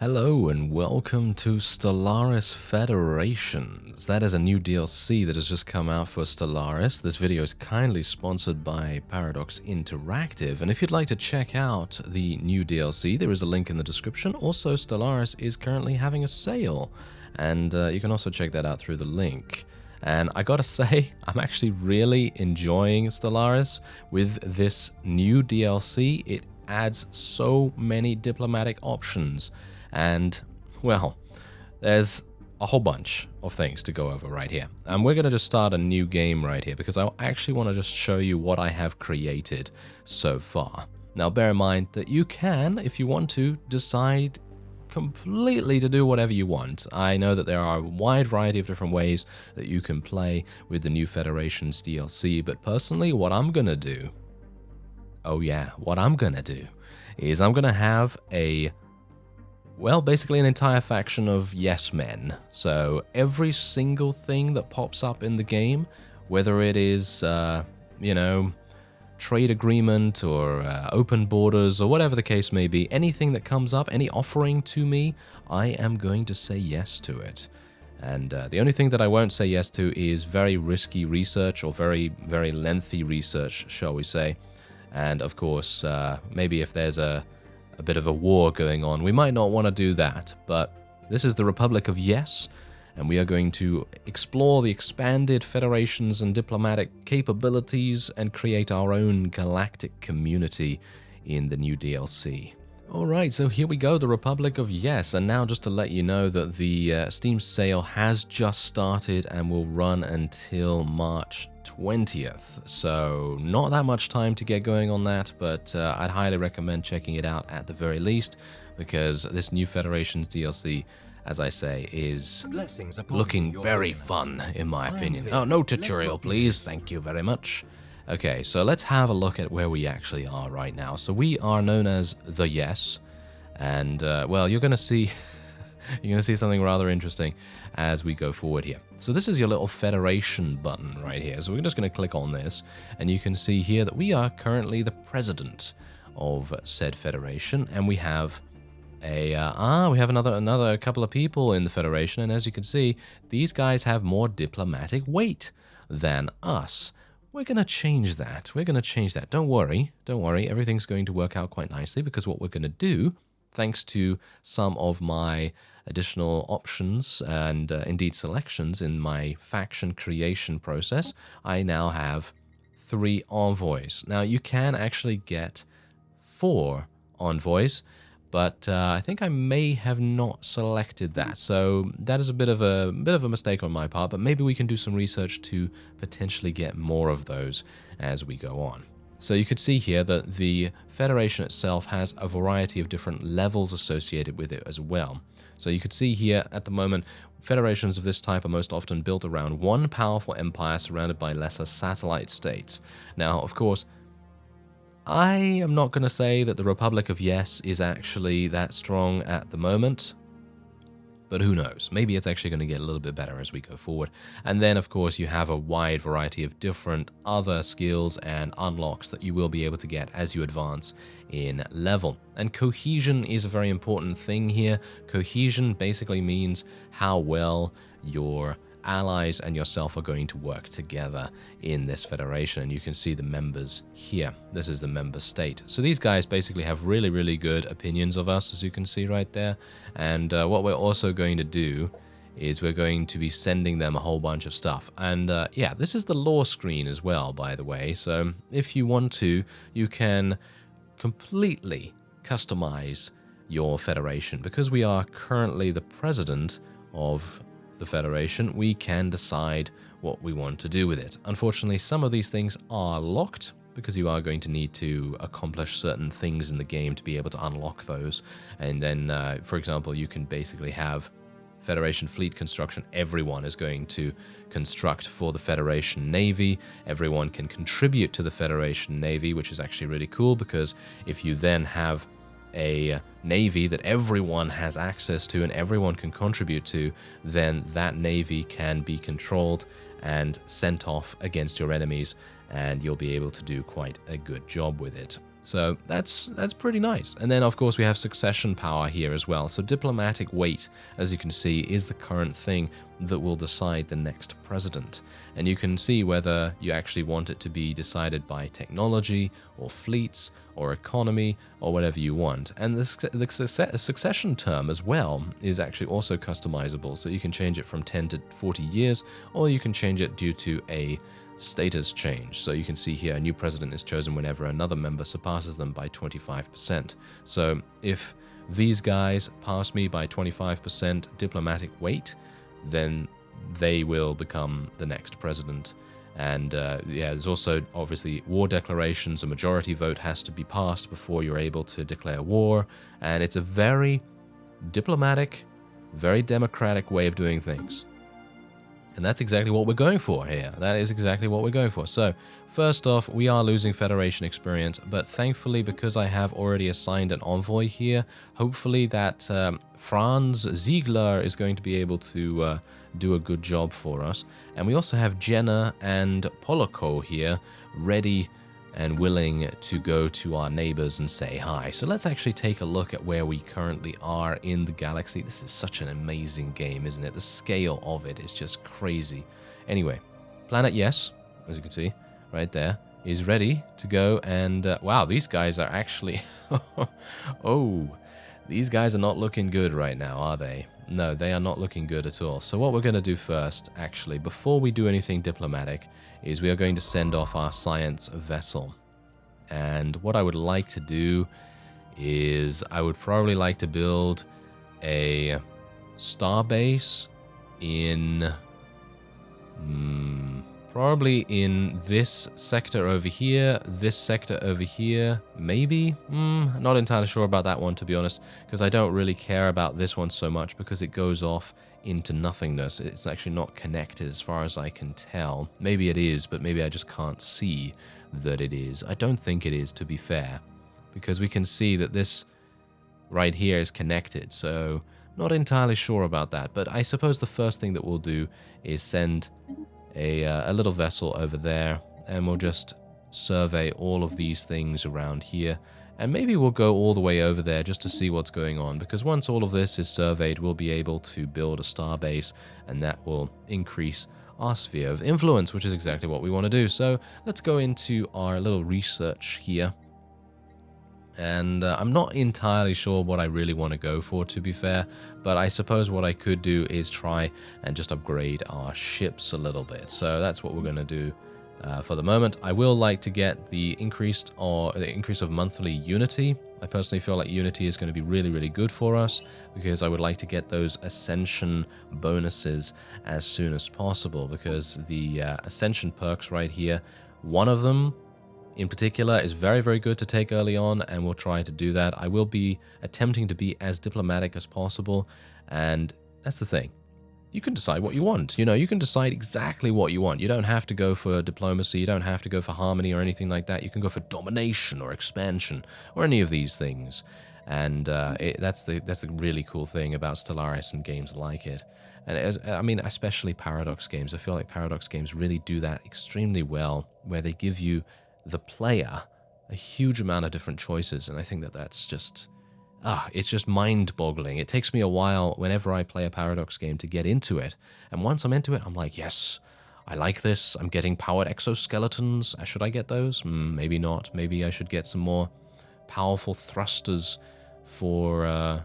Hello and welcome to Stellaris Federations. That is a new DLC that has just come out for Stellaris. This video is kindly sponsored by Paradox Interactive, and if you'd like to check out the new DLC, there is a link in the description. Also, Stellaris is currently having a sale, and you can also check that out through the link. And I gotta say, I'm actually really enjoying Stellaris with this new DLC. It adds so many diplomatic options. And, well, there's a whole bunch of things to go over right here. And we're going to just start a new game right here because I actually want to just show you what I have created so far. Now, bear in mind that you can, if you want to, decide completely to do whatever you want. I know that there are a wide variety of different ways that you can play with the new Federations DLC, but personally, what I'm going to do, what I'm going to do is I'm going to have basically an entire faction of yes men. So every single thing that pops up in the game, whether it is, trade agreement or open borders or whatever the case may be, anything that comes up, any offering to me, I am going to say yes to it. And the only thing that I won't say yes to is very risky research or very, very lengthy research, shall we say. And of course, maybe if there's a bit of a war going on, we might not want to do that, but this is the Republic of Yes, and we are going to explore the expanded federations and diplomatic capabilities and create our own galactic community in the new DLC. Alright, so here we go, the Republic of Yes, and now just to let you know that the Steam sale has just started and will run until March 20th, so not that much time to get going on that, but I'd highly recommend checking it out at the very least, because this new Federations DLC, as I say, is looking very fun, in my opinion. Oh, no tutorial, please. Thank you very much. Okay, so let's have a look at where we actually are right now. So we are known as the Yes, and well, you're going to see something rather interesting as we go forward here. So this is your little Federation button right here. So we're just going to click on this, and you can see here that we are currently the president of said Federation, and we have another couple of people in the Federation, and as you can see, these guys have more diplomatic weight than us. We're going to change that. Don't worry. Everything's going to work out quite nicely, because what we're going to do, thanks to some of my additional options and indeed selections in my faction creation process, I now have 3 envoys. Now, you can actually get 4 envoys, but I think I may have not selected that, so that is a bit of a mistake on my part. But maybe we can do some research to potentially get more of those as we go on. So you could see here that the Federation itself has a variety of different levels associated with it as well. So you could see here at the moment, federations of this type are most often built around one powerful empire surrounded by lesser satellite states. Now, of course, I am not going to say that the Republic of Yes is actually that strong at the moment, but who knows? Maybe it's actually going to get a little bit better as we go forward. And then, of course, you have a wide variety of different other skills and unlocks that you will be able to get as you advance in level. And cohesion is a very important thing here. Cohesion basically means how well your allies and yourself are going to work together in this federation, and you can see the members here. This is the member state. So these guys basically have really, really good opinions of us, as you can see right there. And what we're also going to do is we're going to be sending them a whole bunch of stuff. And yeah, this is the lore screen as well, by the way. So if you want to, you can completely customize your federation. Because we are currently the president of the Federation, we can decide what we want to do with it. Unfortunately, some of these things are locked because you are going to need to accomplish certain things in the game to be able to unlock those. And then, for example, you can basically have Federation fleet construction. Everyone is going to construct for the Federation Navy. Everyone can contribute to the Federation Navy, which is actually really cool, because if you then have a navy that everyone has access to and everyone can contribute to, then that navy can be controlled and sent off against your enemies, and you'll be able to do quite a good job with it. So that's pretty nice. And then, of course, we have succession power here as well. So diplomatic weight, as you can see, is the current thing that will decide the next president. And you can see whether you actually want it to be decided by technology or fleets or economy or whatever you want. And the succession term as well is actually also customizable. So you can change it from 10 to 40 years, or you can change it due to a status change. So you can see here a new president is chosen whenever another member surpasses them by 25%. So if these guys pass me by 25% diplomatic weight, then they will become the next president. And yeah, there's also obviously war declarations. A majority vote has to be passed before you're able to declare war. And it's a very diplomatic, very democratic way of doing things. And that's exactly what we're going for here. That is exactly what we're going for. So, first off, we are losing Federation experience, but thankfully, because I have already assigned an envoy here, hopefully that Franz Ziegler is going to be able to do a good job for us. And we also have Jenna and Poloko here, ready and willing to go to our neighbors and say hi. So let's actually take a look at where we currently are in the galaxy. This is such an amazing game, isn't it? The scale of it is just crazy. Anyway, planet Yes, as you can see right there, is ready to go. And wow, these guys are actually... oh, these guys are not looking good right now, are they? No, they are not looking good at all. So what we're going to do first, actually, before we do anything diplomatic, is we are going to send off our science vessel. And what I would like to do is I would probably like to build a starbase in probably in this sector over here, this sector over here, maybe? Not entirely sure about that one, to be honest, because I don't really care about this one so much because it goes off into nothingness. It's actually not connected as far as I can tell. Maybe it is, but maybe I just can't see that it is. I don't think it is, to be fair, because we can see that this right here is connected, so not entirely sure about that. But I suppose the first thing that we'll do is send a little vessel over there, and we'll just survey all of these things around here. And maybe we'll go all the way over there just to see what's going on, because once all of this is surveyed, we'll be able to build a starbase, and that will increase our sphere of influence, which is exactly what we want to do. So let's go into our little research here. And I'm not entirely sure what I really want to go for, to be fair, but I suppose what I could do is try and just upgrade our ships a little bit. So that's what we're going to do for the moment. I will like to get the increase of monthly unity. I personally feel like unity is going to be really, really good for us, because I would like to get those ascension bonuses as soon as possible, because the ascension perks right here, one of them in particular is very, very good to take early on, and we'll try to do that. I will be attempting to be as diplomatic as possible, and that's the thing. You can decide what you want. You know, you can decide exactly what you want. You don't have to go for diplomacy. You don't have to go for harmony or anything like that. You can go for domination or expansion or any of these things. And that's the really cool thing about Stellaris and games like it. And I mean, especially Paradox games. I feel like Paradox games really do that extremely well, where they give you the player a huge amount of different choices, and I think that that's just it's just mind-boggling. It takes me a while whenever I play a Paradox game to get into it, and once I'm into it, I'm like, yes, I like this. I'm getting powered exoskeletons. Should I get those? Maybe not. Maybe I should get some more powerful thrusters for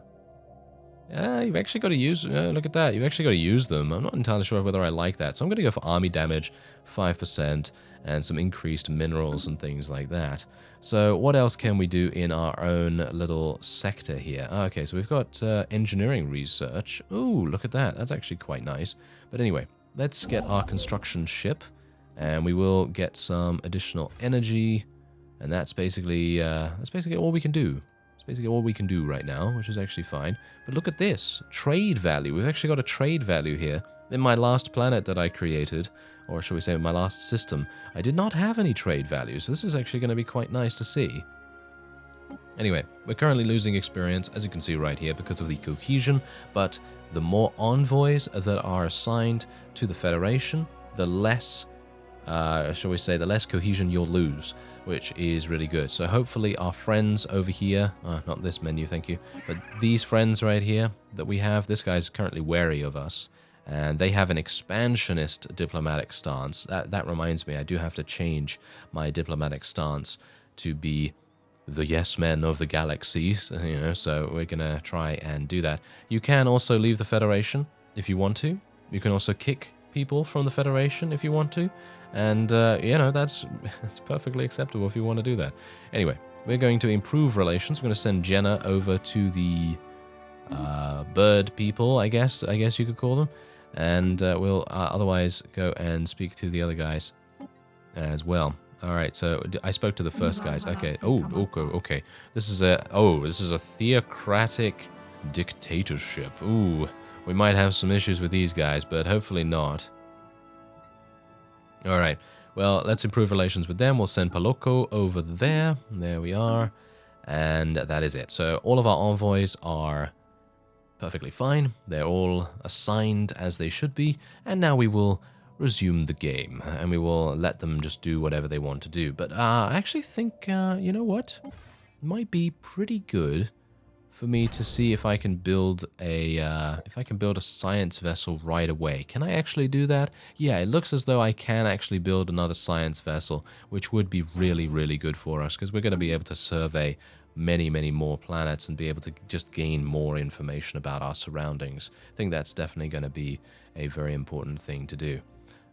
you've actually got to use... look at that. You've actually got to use them. I'm not entirely sure whether I like that. So I'm going to go for army damage, 5%, and some increased minerals and things like that. So what else can we do in our own little sector here? Okay, so we've got engineering research. Ooh, look at that. That's actually quite nice. But anyway, let's get our construction ship, and we will get some additional energy, and that's basically all we can do. Basically all we can do right now, which is actually fine. But look at this. Trade value. We've actually got a trade value here. In my last planet that I created, or shall we say my last system, I did not have any trade value, so this is actually going to be quite nice to see. Anyway, we're currently losing experience, as you can see right here, because of the cohesion, but the more envoys that are assigned to the Federation, the less shall we say, the less cohesion you'll lose, which is really good. So hopefully our friends over here, not this menu, thank you, but these friends right here that we have, this guy's currently wary of us, and they have an expansionist diplomatic stance. That reminds me, I do have to change my diplomatic stance to be the yes men of the galaxies, so we're going to try and do that. You can also leave the Federation if you want to. You can also kick people from the Federation if you want to. And, that's perfectly acceptable if you want to do that. Anyway, we're going to improve relations. We're going to send Jenna over to the bird people, I guess you could call them. And we'll otherwise go and speak to the other guys as well. All right, so I spoke to the first guys. Okay. Oh, okay. This is a theocratic dictatorship. Ooh, we might have some issues with these guys, but hopefully not. All right. Well, let's improve relations with them. We'll send Paloko over there. There we are. And that is it. So all of our envoys are perfectly fine. They're all assigned as they should be. And now we will resume the game, and we will let them just do whatever they want to do. But I actually think, you know what? It might be pretty good for me to see if I can build a science vessel right away. Can I actually do that? Yeah, it looks as though I can actually build another science vessel, which would be really, really good for us, because we're going to be able to survey many, many more planets and be able to just gain more information about our surroundings. I think that's definitely going to be a very important thing to do.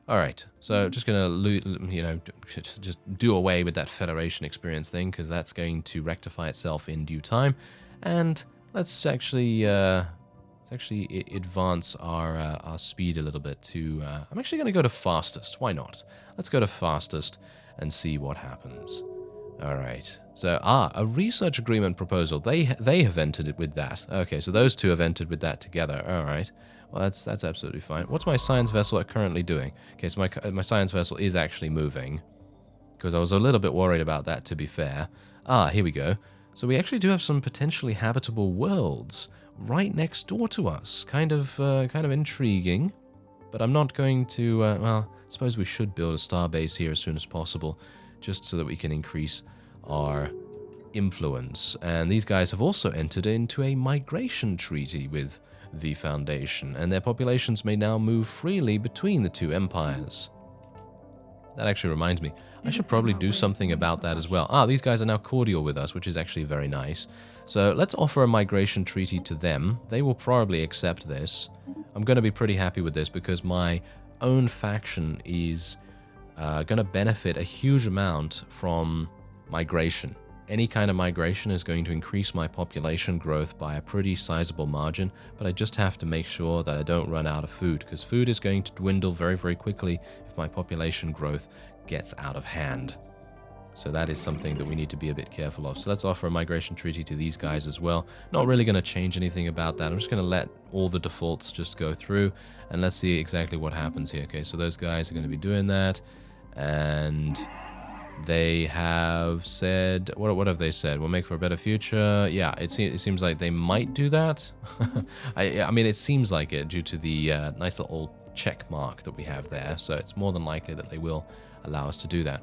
All right, so just going to, just do away with that Federation experience thing, because that's going to rectify itself in due time. And let's actually advance our speed a little bit to... I'm actually going to go to fastest. Why not? Let's go to fastest and see what happens. All right. So, a research agreement proposal. They have entered it with that. Okay, so those two have entered with that together. All right. Well, that's absolutely fine. What's my science vessel currently doing? Okay, so my science vessel is actually moving, because I was a little bit worried about that, to be fair. Here we go. So we actually do have some potentially habitable worlds right next door to us. Kind of intriguing, but I'm not going to... well, I suppose we should build a starbase here as soon as possible, just so that we can increase our influence. And these guys have also entered into a migration treaty with the Foundation, and their populations may now move freely between the two empires. That actually reminds me, I should probably do something about that as well. These guys are now cordial with us, which is actually very nice. So let's offer a migration treaty to them. They will probably accept this. I'm going to be pretty happy with this, because my own faction is going to benefit a huge amount from migration. Any kind of migration is going to increase my population growth by a pretty sizable margin, but I just have to make sure that I don't run out of food, because food is going to dwindle very, very quickly if my population growth gets out of hand. So that is something that we need to be a bit careful of. So let's offer a migration treaty to these guys as well. Not really going to change anything about that. I'm just going to let all the defaults just go through, and let's see exactly what happens here. Okay, so those guys are going to be doing that, and... they have said, what have they said? We'll make for a better future. Yeah, it seems like they might do that. I mean, it seems like it due to the nice little check mark that we have there. So it's more than likely that they will allow us to do that.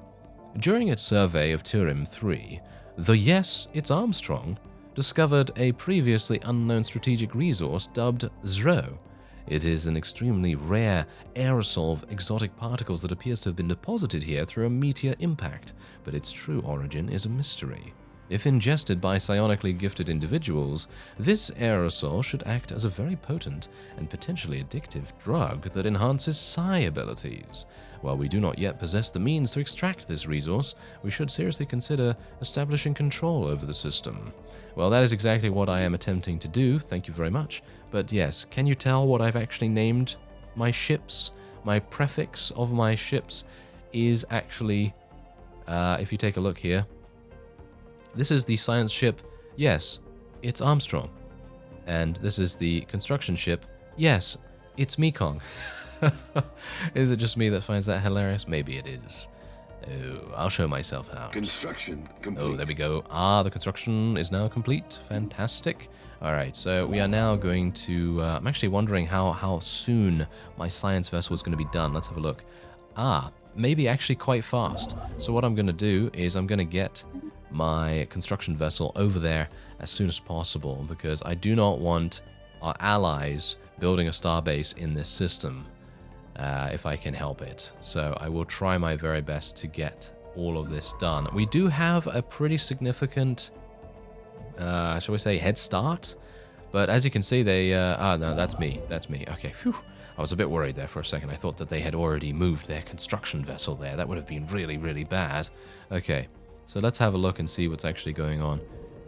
During its survey of Turim 3, the Yes, It's Armstrong discovered a previously unknown strategic resource dubbed Zro. It is an extremely rare aerosol of exotic particles that appears to have been deposited here through a meteor impact, but its true origin is a mystery. If ingested by psionically gifted individuals, this aerosol should act as a very potent and potentially addictive drug that enhances psi abilities. While we do not yet possess the means to extract this resource, we should seriously consider establishing control over the system. Well, that is exactly what I am attempting to do, thank you very much. But yes, can you tell what I've actually named my ships? My prefix of my ships is actually, if you take a look here, this is the science ship, yes, it's Armstrong. And this is the construction ship, yes, it's Mekong. Is it just me that finds that hilarious? Maybe it is. Oh, I'll show myself out. Construction complete. Oh, there we go. The construction is now complete. Fantastic. All right, so we are now going to... I'm actually wondering how soon my science vessel is going to be done. Let's have a look. maybe actually quite fast. So what I'm going to do is I'm going to get my construction vessel over there as soon as possible, because I do not want our allies building a starbase in this system if I can help it. So I will try my very best to get all of this done. We do have a pretty significant, shall we say, head start. But as you can see, they... no, that's me. That's me. Okay, phew. I was a bit worried there for a second. I thought that they had already moved their construction vessel there. That would have been really, really bad. Okay, so let's have a look and see what's actually going on.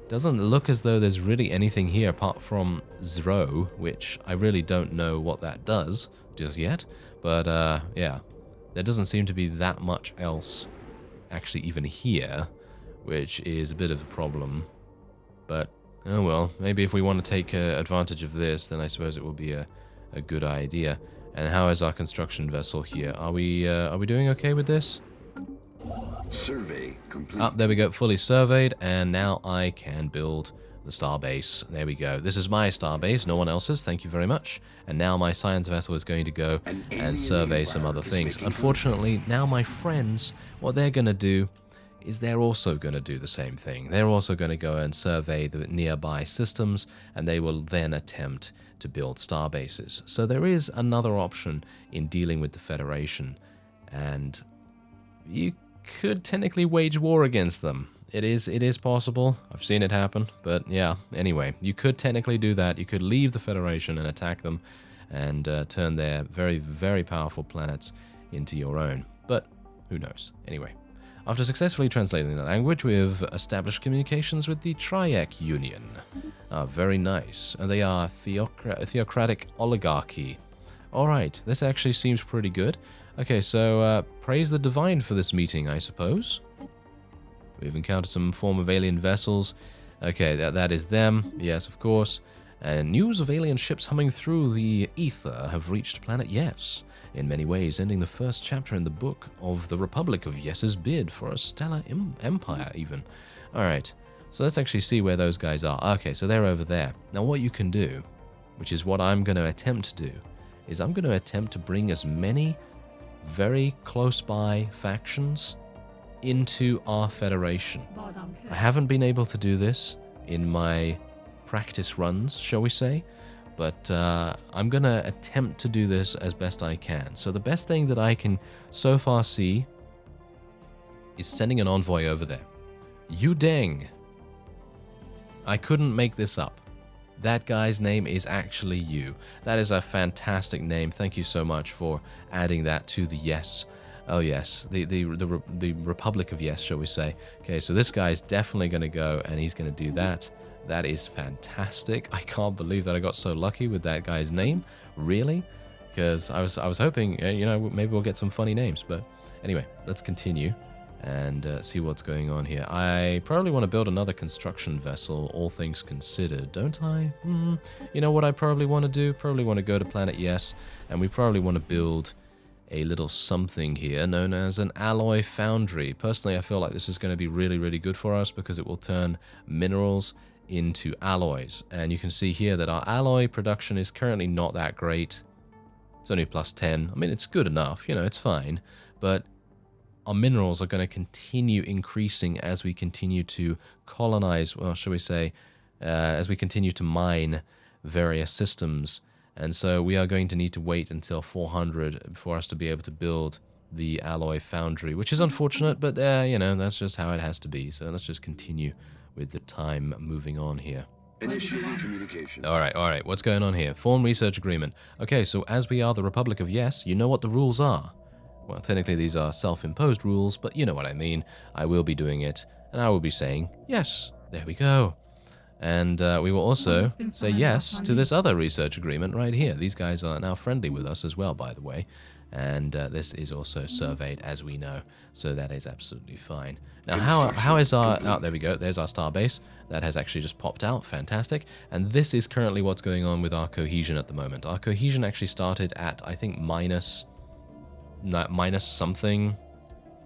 Doesn't look as though there's really anything here apart from 0, which I really don't know what that does just yet. But, yeah, there doesn't seem to be that much else actually even here, which is a bit of a problem. But... oh well, maybe if we want to take advantage of this, then I suppose it will be a good idea. And how is our construction vessel here? Are we doing okay with this? Survey complete. Ah, there we go, fully surveyed, and now I can build the starbase. There we go. This is my starbase, no one else's, thank you very much. And now my science vessel is going to go and survey some other things. Unfortunately, now my friends, what they're going to do is they're also going to do the same thing. They're also going to go and survey the nearby systems, and they will then attempt to build starbases. So there is another option in dealing with the Federation, and you could technically wage war against them. It is possible. I've seen it happen, but yeah, anyway, you could technically do that. You could leave the Federation and attack them and turn their very, very powerful planets into your own. But who knows? Anyway. After successfully translating the language, we have established communications with the Triac Union. Very nice. They are a theocratic oligarchy. Alright, this actually seems pretty good. Okay, so praise the divine for this meeting, I suppose. We've encountered some form of alien vessels. Okay, that is them. Yes, of course. And news of alien ships humming through the ether have reached planet Yes, in many ways ending the first chapter in the book of the Republic of Yes's bid for a stellar empire, even. Alright, so let's actually see where those guys are. Okay, so they're over there. Now what you can do, which is what I'm going to attempt to do, is I'm going to attempt to bring as many very close by factions into our Federation. I haven't been able to do this in my practice runs, shall we say, but I'm going to attempt to do this as best I can. So the best thing that I can so far see is sending an envoy over there. Yu Deng. I couldn't make this up. That guy's name is actually Yu. That is a fantastic name. Thank you so much for adding that to the Yes. Oh yes, the Republic of Yes, shall we say. Okay, so this guy's definitely going to go and he's going to do that. That is fantastic. I can't believe that I got so lucky with that guy's name. Really? Because I was hoping, you know, maybe we'll get some funny names. But anyway, let's continue and see what's going on here. I probably want to build another construction vessel, all things considered, don't I? You know what I probably want to do? Probably want to go to planet Yes, and we probably want to build a little something here known as an alloy foundry. Personally, I feel like this is going to be really, really good for us because it will turn minerals into alloys. And you can see here that our alloy production is currently not that great. It's only plus 10. I mean, it's good enough, you know, it's fine. But our minerals are going to continue increasing as we continue to colonize, well, shall we say, as we continue to mine various systems. And so we are going to need to wait until 400 for us to be able to build the alloy foundry, which is unfortunate, but you know, that's just how it has to be. So let's just continue with the time moving on here. Initiating communication. All right, what's going on here? Form research agreement. Okay, so as we are the Republic of Yes, you know what the rules are. Well, technically these are self-imposed rules, but you know what I mean. I will be doing it, and I will be saying, yes, there we go. And we will also say yes to this other research agreement right here. These guys are now friendly with us as well, by the way. And this is also surveyed, as we know. So that is absolutely fine. Now, how is our... Oh, there we go. There's our starbase. That has actually just popped out. Fantastic. And this is currently what's going on with our cohesion at the moment. Our cohesion actually started at, I think, minus something...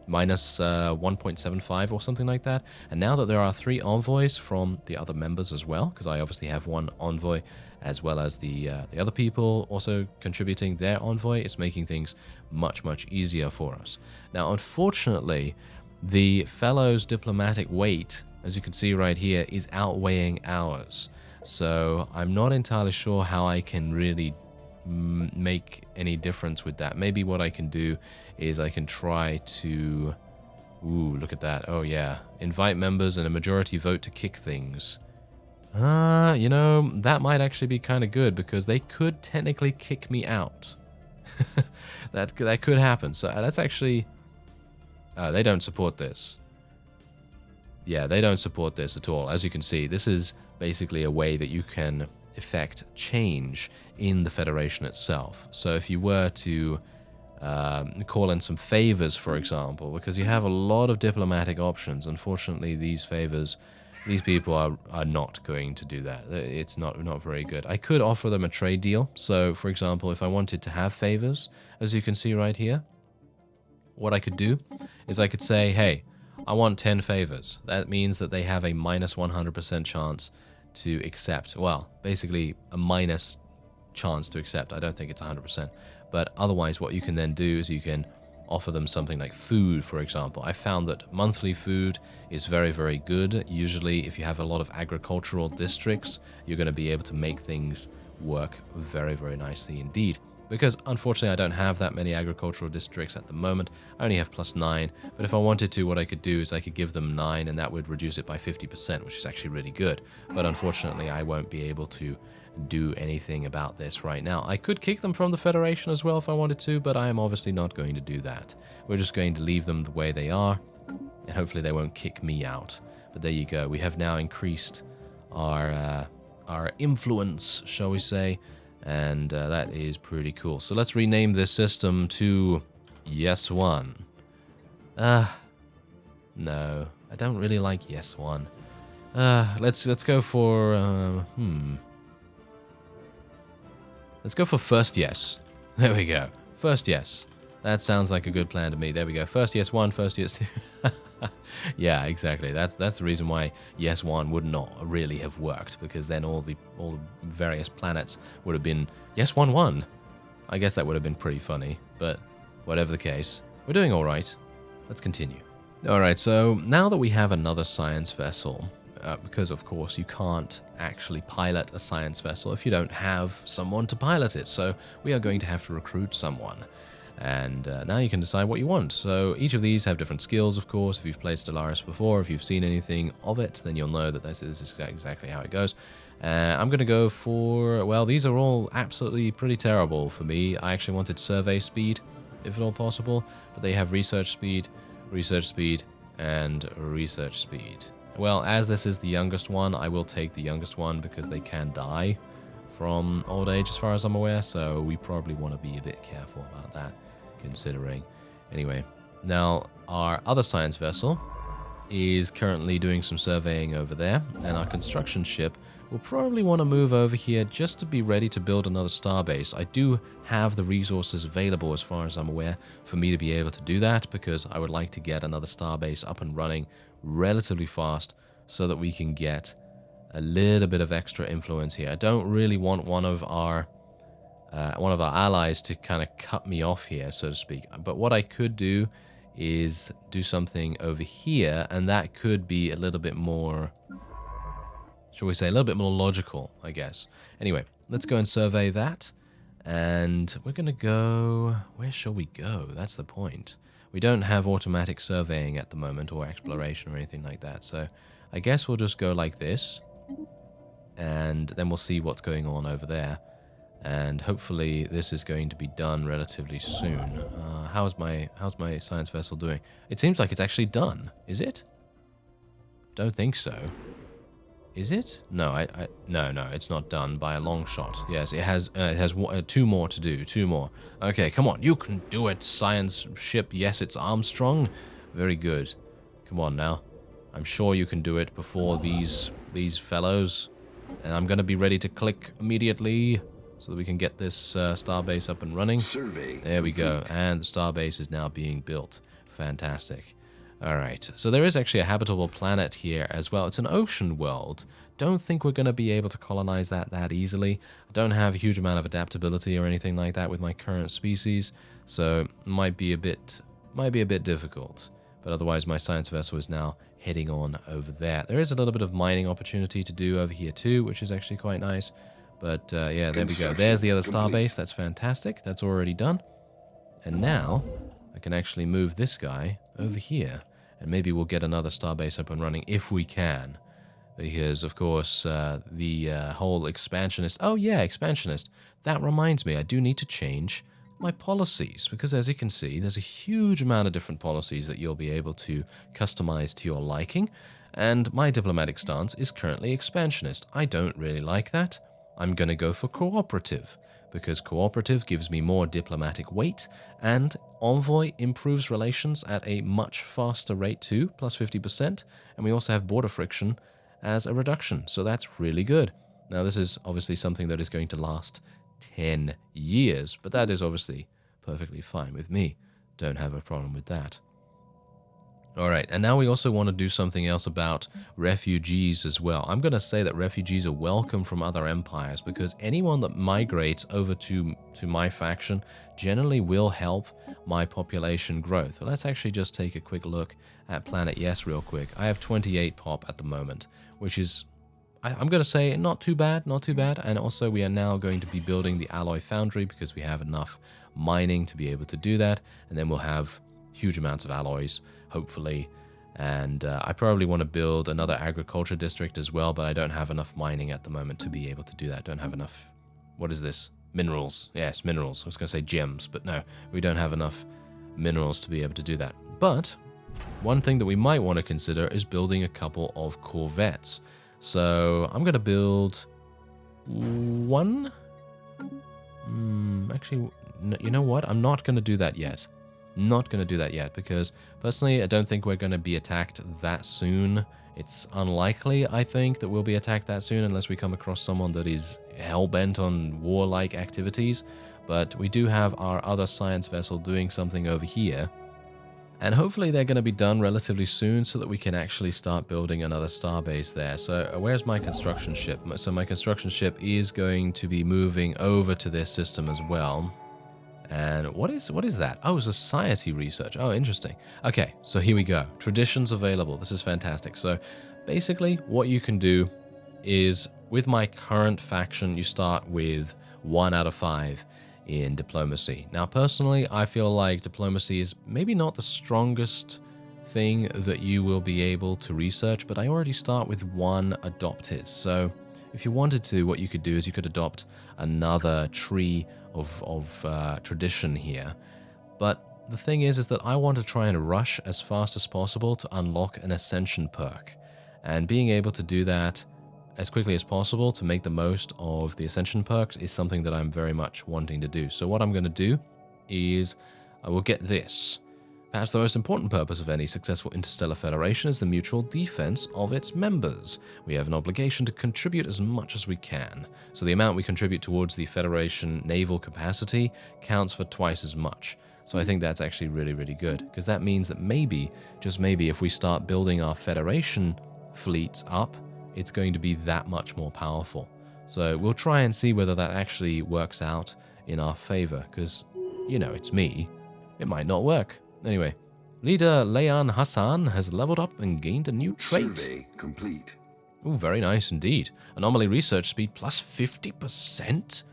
minus 1.75 or something like that. And now that there are 3 envoys from the other members as well, because I obviously have one envoy as well as the other people also contributing their envoy. It's making things much, much easier for us. Now, unfortunately, the Fellows' diplomatic weight, as you can see right here, is outweighing ours. So I'm not entirely sure how I can really make any difference with that. Maybe what I can do is I can try to... Ooh, look at that. Oh, yeah. Invite members and a majority vote to kick things. You know, that might actually be kind of good because they could technically kick me out. That could happen. So that's actually... they don't support this. Yeah, they don't support this at all. As you can see, this is basically a way that you can effect change in the Federation itself. So if you were to call in some favors, for example, because you have a lot of diplomatic options, unfortunately these favors, these people are not going to do that. It's not very good. I could offer them a trade deal. So for example, if I wanted to have favors, as you can see right here, what I could do is I could say, hey, I want 10 favors. That means that they have a minus 100% chance to accept. Well, basically a minus chance to accept. I don't think it's 100%. But otherwise, what you can then do is you can offer them something like food, for example. I found that monthly food is very, very good. Usually, if you have a lot of agricultural districts, you're going to be able to make things work very, very nicely indeed. Because unfortunately I don't have that many agricultural districts at the moment. I only have +9, but if I wanted to, what I could do is I could give them 9 and that would reduce it by 50%, which is actually really good. But unfortunately I won't be able to do anything about this right now. I could kick them from the Federation as well if I wanted to, but I am obviously not going to do that. We're just going to leave them the way they are, and hopefully they won't kick me out. But there you go. We have now increased our influence, shall we say, and that is pretty cool. So let's rename this system to Yes One. No, I don't really like Yes One. Let's go for let's go for First Yes. There we go. First Yes. That sounds like a good plan to me. There we go. First Yes One, First Yes Two. Yeah, exactly. That's the reason why Yes One would not really have worked, because then all the various planets would have been Yes One One. I guess that would have been pretty funny, but whatever the case, we're doing all right. Let's continue. All right, so now that we have another science vessel, because of course you can't actually pilot a science vessel if you don't have someone to pilot it, so we are going to have to recruit someone. And now you can decide what you want. So each of these have different skills, of course. If you've played Stellaris before, if you've seen anything of it, then you'll know that this is exactly how it goes. I'm going to go for, well, these are all absolutely pretty terrible for me. I actually wanted survey speed, if at all possible, but they have research speed, and research speed. Well, as this is the youngest one, I will take the youngest one because they can die from old age as far as I'm aware, so we probably want to be a bit careful about that, considering. Anyway, now our other science vessel is currently doing some surveying over there, and our construction ship will probably want to move over here just to be ready to build another starbase. I do have the resources available, as far as I'm aware, for me to be able to do that, because I would like to get another starbase up and running relatively fast so that we can get a little bit of extra influence here. I don't really want one of our allies to kind of cut me off here, so to speak. But what I could do is do something over here, and that could be a little bit more, shall we say, a little bit more logical, I guess. Anyway, let's go and survey that. And we're going to go... Where shall we go? That's the point. We don't have automatic surveying at the moment, or exploration or anything like that. So I guess we'll just go like this. And then we'll see what's going on over there. And hopefully this is going to be done relatively soon. How's my science vessel doing? It seems like it's actually done. Is it? Don't think so. Is it? No, no, it's not done by a long shot. Yes, it has 2 more to do. 2 more. Okay, come on, you can do it, science ship. Yes, it's Armstrong. Very good. Come on now. I'm sure you can do it before these fellows. And I'm going to be ready to click immediately so that we can get this starbase up and running. Survey. There we go. And the starbase is now being built. Fantastic. Alright, so there is actually a habitable planet here as well. It's an ocean world. Don't think we're going to be able to colonize that easily. I don't have a huge amount of adaptability or anything like that with my current species, so it might be a bit difficult. But otherwise, my science vessel is now heading on over there. There is a little bit of mining opportunity to do over here too, which is actually quite nice. But yeah, there we go. There's the other starbase. That's fantastic. That's already done. And now I can actually move this guy over here. And maybe we'll get another starbase up and running if we can. Because, of course, the whole expansionist... Oh, yeah, expansionist. That reminds me, I do need to change my policies. Because, as you can see, there's a huge amount of different policies that you'll be able to customize to your liking. And my diplomatic stance is currently expansionist. I don't really like that. I'm going to go for cooperative. Because cooperative gives me more diplomatic weight, and envoy improves relations at a much faster rate too, plus 50%, and we also have border friction as a reduction, so that's really good. Now this is obviously something that is going to last 10 years, but that is obviously perfectly fine with me. Don't have a problem with that. Alright, and now we also want to do something else about refugees as well. I'm going to say that refugees are welcome from other empires because anyone that migrates over to my faction generally will help my population growth. So let's actually just take a quick look at Planet Yes real quick. I have 28 pop at the moment, which is, I'm going to say, not too bad, not too bad. And also we are now going to be building the alloy foundry because we have enough mining to be able to do that. And then we'll have huge amounts of alloys, hopefully, and I probably want to build another agriculture district as well, but I don't have enough mining at the moment to be able to do that. Don't have enough, what is this? Minerals. Yes, minerals. I was going to say gems, but no, we don't have enough minerals to be able to do that. But one thing that we might want to consider is building a couple of corvettes. So I'm going to build one. Actually, no, you know what? I'm not going to do that yet. Not going to do that yet because personally I don't think we're going to be attacked that soon. It's unlikely, I think, that we'll be attacked that soon unless we come across someone that is hell-bent on warlike activities. But we do have our other science vessel doing something over here. And hopefully they're going to be done relatively soon so that we can actually start building another starbase there. So where's my construction ship? So my construction ship is going to be moving over to this system as well. And what is that? Oh, society research. Oh, interesting. Okay, so here we go. Traditions available. This is fantastic. So basically what you can do is with my current faction, you start with 1 out of 5 in diplomacy. Now, personally, I feel like diplomacy is maybe not the strongest thing that you will be able to research, but I already start with 1 adopted. So if you wanted to, what you could do is you could adopt another tree of tradition here. But the thing is that I want to try and rush as fast as possible to unlock an ascension perk. And being able to do that as quickly as possible to make the most of the ascension perks is something that I'm very much wanting to do. So what I'm going to do is I will get this. Perhaps the most important purpose of any successful interstellar federation is the mutual defense of its members. We have an obligation to contribute as much as we can. So the amount we contribute towards the Federation naval capacity counts for twice as much. So I think that's actually really, really good, because that means that maybe, just maybe, if we start building our Federation fleets up, it's going to be that much more powerful. So we'll try and see whether that actually works out in our favor, because, you know, it's me. It might not work. Anyway, leader Layan Hassan has leveled up and gained a new trait. Survey complete. Ooh, very nice indeed. Anomaly research speed plus 50%?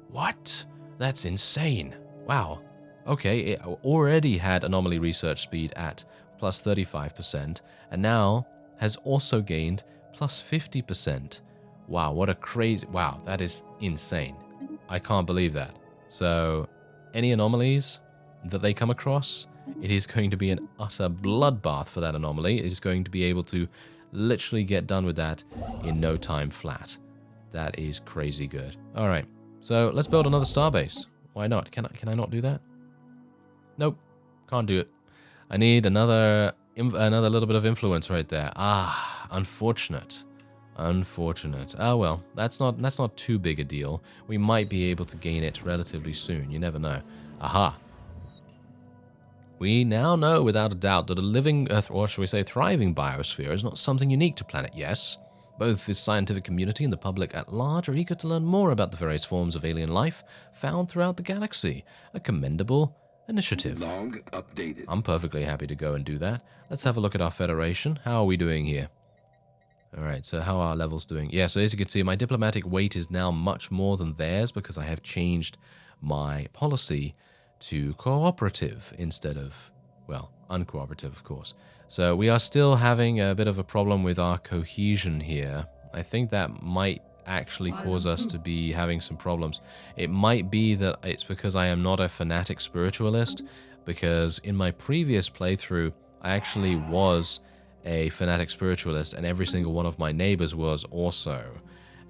What? That's insane. Wow. Okay, it already had anomaly research speed at plus 35%, and now has also gained plus 50%. Wow, what a crazy... Wow, that is insane. I can't believe that. So, any anomalies that they come across, it is going to be an utter bloodbath for that anomaly. It is going to be able to literally get done with that in no time flat. That is crazy good. All right, so let's build another starbase. Why not? Can I not do that? Nope, can't do it. I need another little bit of influence right there. Ah, unfortunate. Unfortunate. Ah, well, that's not too big a deal. We might be able to gain it relatively soon. You never know. Aha. We now know without a doubt that a living, or shall we say thriving biosphere is not something unique to planet Yes. Both the scientific community and the public at large are eager to learn more about the various forms of alien life found throughout the galaxy. A commendable initiative. Log updated. I'm perfectly happy to go and do that. Let's have a look at our Federation. How are we doing here? Alright, so how are our levels doing? Yeah, so as you can see, my diplomatic weight is now much more than theirs because I have changed my policy to cooperative instead of, well, uncooperative, of course. So we are still having a bit of a problem with our cohesion here. I think that might actually cause us to be having some problems. It might be that it's because I am not a fanatic spiritualist, because in my previous playthrough, I actually was a fanatic spiritualist, and every single one of my neighbors was also.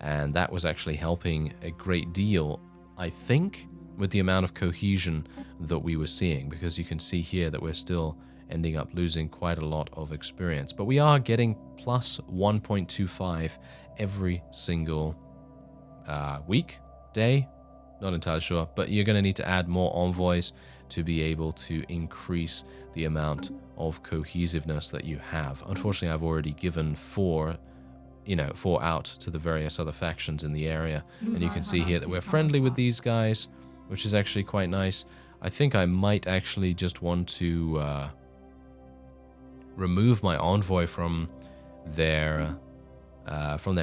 And that was actually helping a great deal, I think, with the amount of cohesion that we were seeing, because you can see here that we're still ending up losing quite a lot of experience. But we are getting plus 1.25 every single week, day, not entirely sure, but you're going to need to add more envoys to be able to increase the amount of cohesiveness that you have. Unfortunately, I've already given 4 out to the various other factions in the area, and you can see here that we're friendly with these guys, which is actually quite nice. I think I might actually just want to remove my envoy from their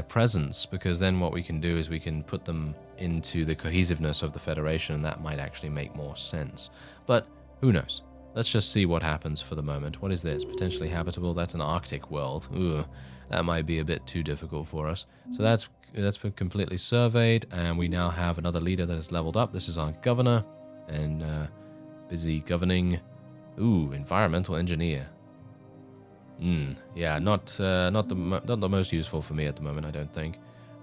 presence, because then what we can do is we can put them into the cohesiveness of the Federation, and that might actually make more sense. But who knows? Let's just see what happens for the moment. What is this? Potentially habitable? That's an Arctic world. Ooh, that might be a bit too difficult for us. So that's been completely surveyed, and we now have another leader that has leveled up. This is our governor, and busy governing. Ooh, environmental engineer. Yeah, not the most useful for me at the moment, I don't think.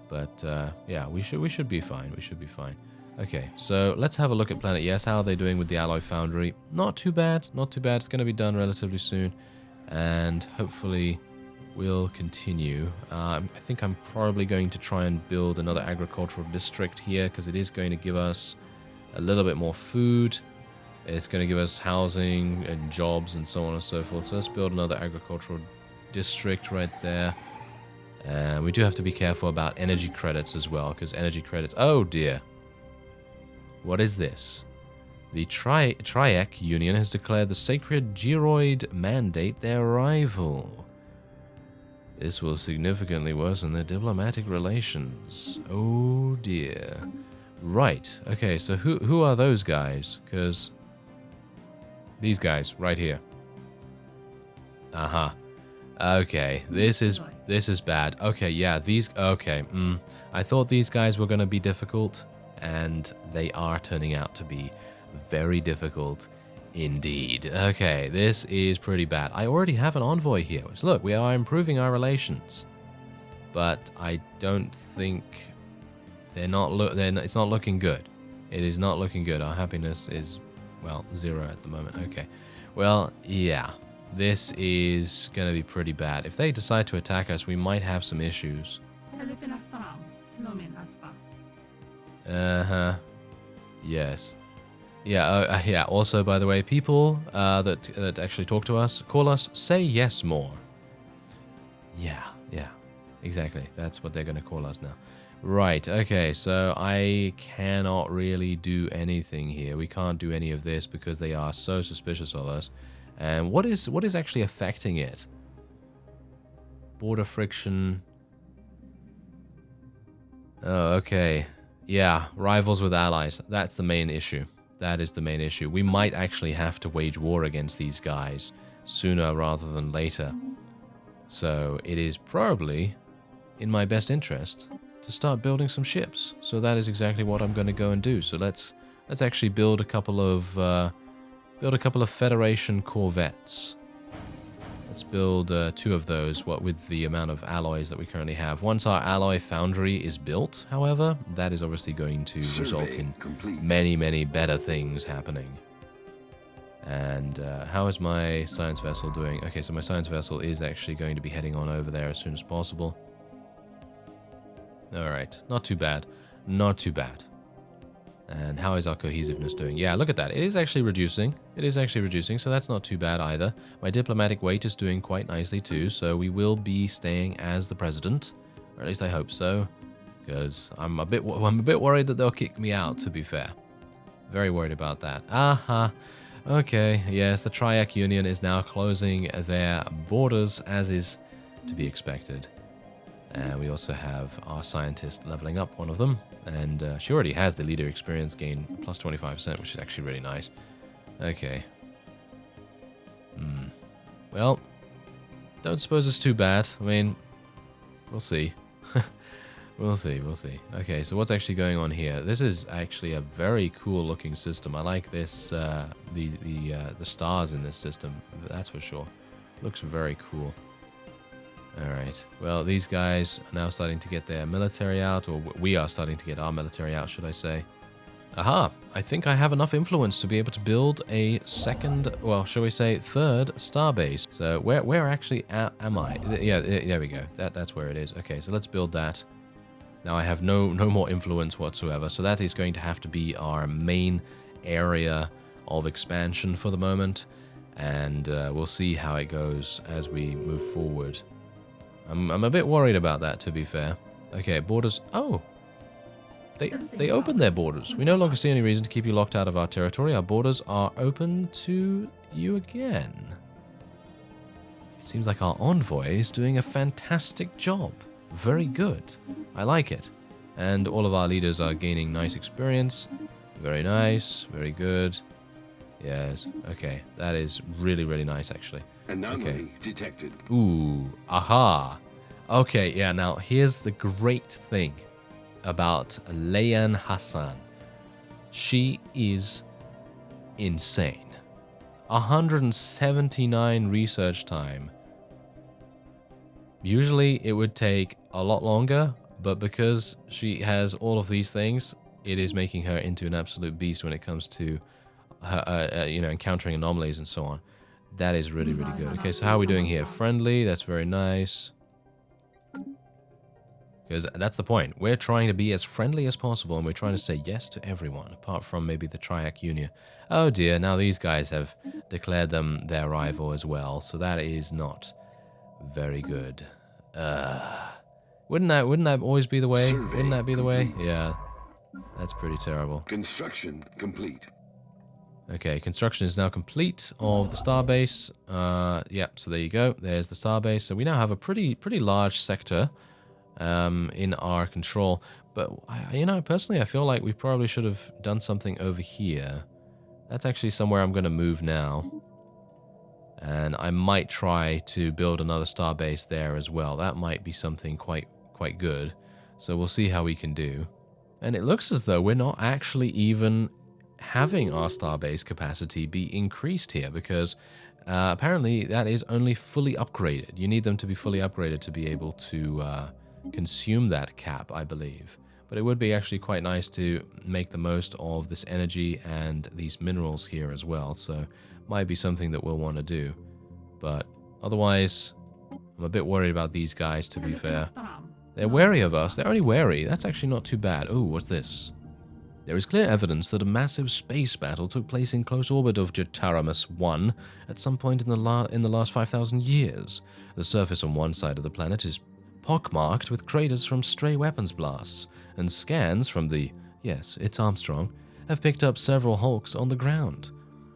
But yeah, we should be fine. We should be fine. Okay, so let's have a look at Planet Yes. How are they doing with the Alloy Foundry? Not too bad, not too bad. It's going to be done relatively soon, and hopefully we'll continue. I think I'm probably going to try and build another agricultural district here, because it is going to give us a little bit more food. It's going to give us housing and jobs and so on and so forth. So let's build another agricultural district right there. And we do have to be careful about energy credits as well, because energy credits... Oh dear. What is this? The Triac Union has declared the sacred Geroid mandate their rival. This will significantly worsen their diplomatic relations. Oh dear. Right. Okay, so who are those guys? Because... these guys, right here. Uh-huh. Okay, this is bad. Okay, yeah, these... okay, I thought these guys were going to be difficult, and they are turning out to be very difficult indeed. Okay, this is pretty bad. I already have an envoy here. So look, we are improving our relations. But I don't think... it's not looking good. It is not looking good. Our happiness is... well, 0 at the moment. Okay. Well, yeah. This is going to be pretty bad. If they decide to attack us, we might have some issues. Uh-huh. Yes. Yeah, yeah. Also, by the way, people that actually talk to us, call us, say yes more. Yeah, yeah. Exactly. That's what they're going to call us now. Right, okay, so I cannot really do anything here. We can't do any of this because they are so suspicious of us. And what is actually affecting it? Border friction. Oh, okay. Yeah, rivals with allies. That's the main issue. That is the main issue. We might actually have to wage war against these guys sooner rather than later. So it is probably in my best interest to start building some ships. So that is exactly what I'm going to go and do. So let's actually build a couple of Federation corvettes. Let's build 2 of those, what with the amount of alloys that we currently have. Once our alloy foundry is built, however, that is obviously going to result in many, many better things happening. And how is my science vessel doing? Okay, so my science vessel is actually going to be heading on over there as soon as possible. Alright, not too bad. Not too bad. And how is our cohesiveness doing? Yeah, look at that. It is actually reducing. It is actually reducing, so that's not too bad either. My diplomatic weight is doing quite nicely too, so we will be staying as the president. Or at least I hope so, because I'm a bit worried that they'll kick me out, to be fair. Very worried about that. Aha. Okay, yes, the Triac Union is now closing their borders, as is to be expected. And we also have our scientist leveling up, one of them. And she already has the leader experience gain plus 25%, which is actually really nice. Okay. Well, don't suppose it's too bad. I mean, we'll see. We'll see. Okay, so what's actually going on here? This is actually a very cool looking system. I like this, the stars in this system, that's for sure. Looks very cool. Alright, well, these guys are now starting to get their military out, or we are starting to get our military out, should I say. Aha! I think I have enough influence to be able to build a second, well, shall we say, third starbase. So, where actually am I? Yeah, there we go. That's where it is. Okay, so let's build that. Now I have no more influence whatsoever, so that is going to have to be our main area of expansion for the moment, and we'll see how it goes as we move forward. I'm a bit worried about that, to be fair. Okay, borders. Oh, they opened their borders. We no longer see any reason to keep you locked out of our territory. Our borders are open to you again. It seems like our envoy is doing a fantastic job. Very good. I like it. And all of our leaders are gaining nice experience. Very nice. Very good. Yes. Okay. That is really, really nice, actually. Anomaly detected. Ooh. Aha. Okay. Yeah. Now, here's the great thing about Layan Hassan. She is insane. 179 research time. Usually it would take a lot longer, but because she has all of these things, it is making her into an absolute beast when it comes to her, encountering anomalies and so on. That is really, really good. Okay, so how are we doing here? Friendly, that's very nice. Because that's the point. We're trying to be as friendly as possible, and we're trying to say yes to everyone, apart from maybe the Triac Union. Oh dear, now these guys have declared them their rival as well, so that is not very good. Wouldn't that always be the way? Wouldn't that be the way? Yeah. That's pretty terrible. Construction complete. Okay, construction is now complete of the starbase. Yep, so there you go. There's the starbase. So we now have a pretty large sector in our control. But, personally, I feel like we probably should have done something over here. That's actually somewhere I'm going to move now. And I might try to build another starbase there as well. That might be something quite good. So we'll see how we can do. And it looks as though we're not actually even having our starbase capacity be increased here, because apparently that is only fully upgraded. You need them to be fully upgraded to be able to consume that cap, I believe. But it would be actually quite nice to make the most of this energy and these minerals here as well. So might be something that we'll want to do. But otherwise, I'm a bit worried about these guys, to be fair. They're wary of us. They're only wary. That's actually not too bad. Oh, what's this? There is clear evidence that a massive space battle took place in close orbit of Jataramus 1 at some point in the last 5,000 years. The surface on one side of the planet is pockmarked with craters from stray weapons blasts, and scans from the, yes, it's Armstrong, have picked up several hulks on the ground.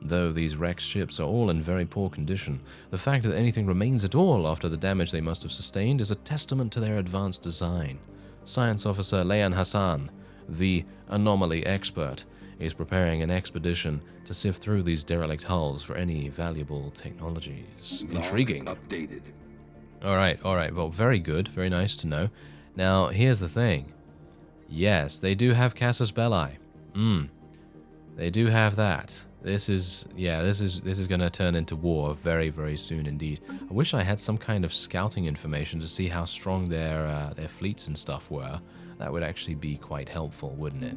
Though these wrecked ships are all in very poor condition, the fact that anything remains at all after the damage they must have sustained is a testament to their advanced design. Science Officer Layan Hassan, the anomaly expert, is preparing an expedition to sift through these derelict hulls for any valuable technologies. Intriguing. Updated. All right. Well, very good. Very nice to know. Now, here's the thing. Yes, they do have Casus Belli. They do have that. This is going to turn into war very, very soon indeed. I wish I had some kind of scouting information to see how strong their fleets and stuff were. That would actually be quite helpful, wouldn't it?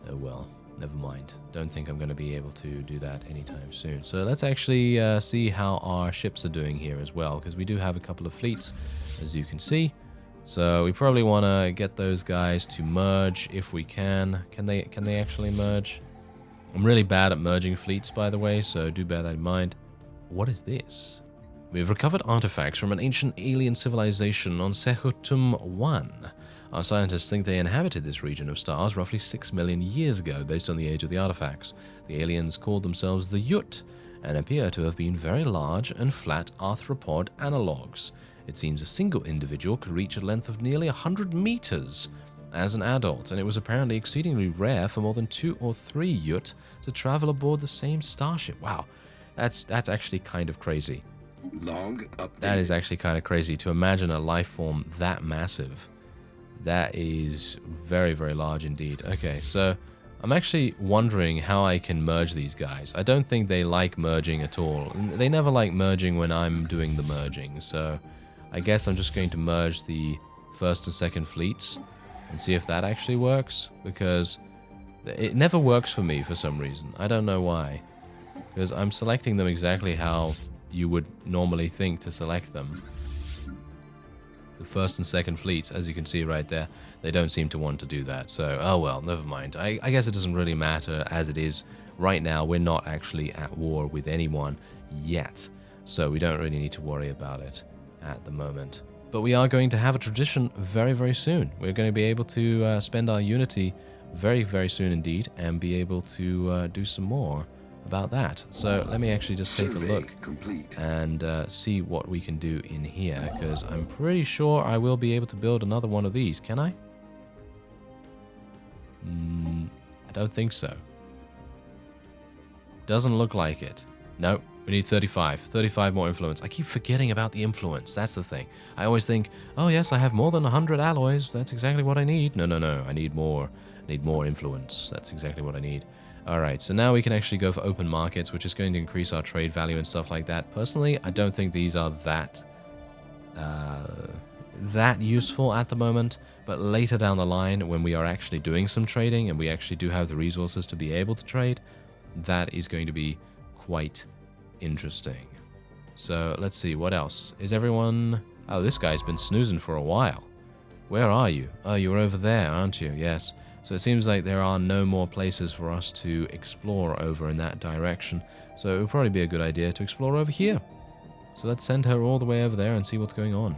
Oh well, never mind. Don't think I'm going to be able to do that anytime soon. So let's actually see how our ships are doing here as well, because we do have a couple of fleets, as you can see. So we probably want to get those guys to merge if we can. Can they actually merge? I'm really bad at merging fleets, by the way, so do bear that in mind. What is this? We've recovered artifacts from an ancient alien civilization on Sehutum 1. Our scientists think they inhabited this region of stars roughly 6 million years ago, based on the age of the artifacts. The aliens called themselves the Yut, and appear to have been very large and flat arthropod analogues. It seems a single individual could reach a length of nearly 100 meters as an adult, and it was apparently exceedingly rare for more than 2 or 3 Yut to travel aboard the same starship. Wow, that's actually kind of crazy. Log updated. That is actually kind of crazy to imagine a life form that massive. That is very, very large indeed. Okay, so I'm actually wondering how I can merge these guys. I don't think they like merging at all. They never like merging when I'm doing the merging, so I guess I'm just going to merge the first and second fleets and see if that actually works, because it never works for me for some reason. I don't know why, because I'm selecting them exactly how you would normally think to select them. The first and second fleets, as you can see right there, they don't seem to want to do that. So, oh well, never mind. I guess it doesn't really matter as it is. Right now, we're not actually at war with anyone yet, so we don't really need to worry about it at the moment. But we are going to have a tradition very, very soon. We're going to be able to spend our Unity very, very soon indeed, and be able to do some more about that. So let me actually just take a look and see what we can do in here, because I'm pretty sure I will be able to build another one of these. Can I? I don't think so. Doesn't look like it. Nope. We need 35. 35 more influence. I keep forgetting about the influence. That's the thing. I always think, oh yes, I have more than 100 alloys. That's exactly what I need. No, no, no. I need more. I need more influence. That's exactly what I need. Alright, so now we can actually go for open markets, which is going to increase our trade value and stuff like that. Personally, I don't think these are that useful at the moment, but later down the line, when we are actually doing some trading and we actually do have the resources to be able to trade, that is going to be quite interesting. So let's see, what else? Is everyone... Oh, this guy's been snoozing for a while. Where are you? Oh, you're over there, aren't you? Yes. So it seems like there are no more places for us to explore over in that direction. So it would probably be a good idea to explore over here. So let's send her all the way over there and see what's going on.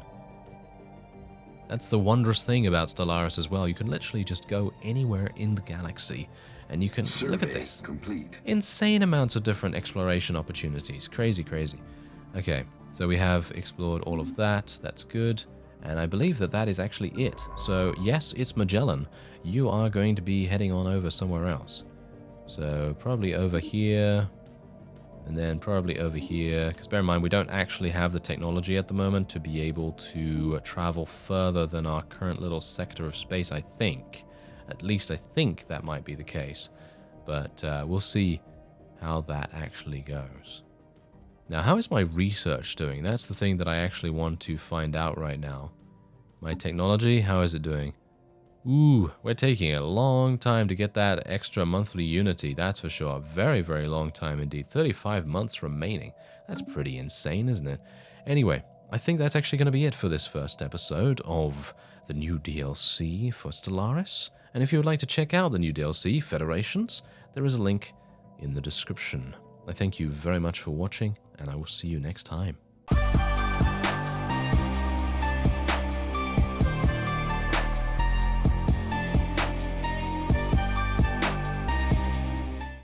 That's the wondrous thing about Stellaris as well. You can literally just go anywhere in the galaxy and you can... Look at this. Complete. Insane amounts of different exploration opportunities. Crazy, crazy. Okay, so we have explored all of that. That's good. And I believe that that is actually it. So yes, it's Magellan. You are going to be heading on over somewhere else. So probably over here. And then probably over here. Because bear in mind, we don't actually have the technology at the moment to be able to travel further than our current little sector of space, I think. At least I think that might be the case. But we'll see how that actually goes. Now, how is my research doing? That's the thing that I actually want to find out right now. My technology, how is it doing? Ooh, we're taking a long time to get that extra monthly Unity, that's for sure. Very, very long time indeed. 35 months remaining. That's pretty insane, isn't it? Anyway, I think that's actually going to be it for this first episode of the new DLC for Stellaris. And if you would like to check out the new DLC, Federations, there is a link in the description. I thank you very much for watching, and I will see you next time.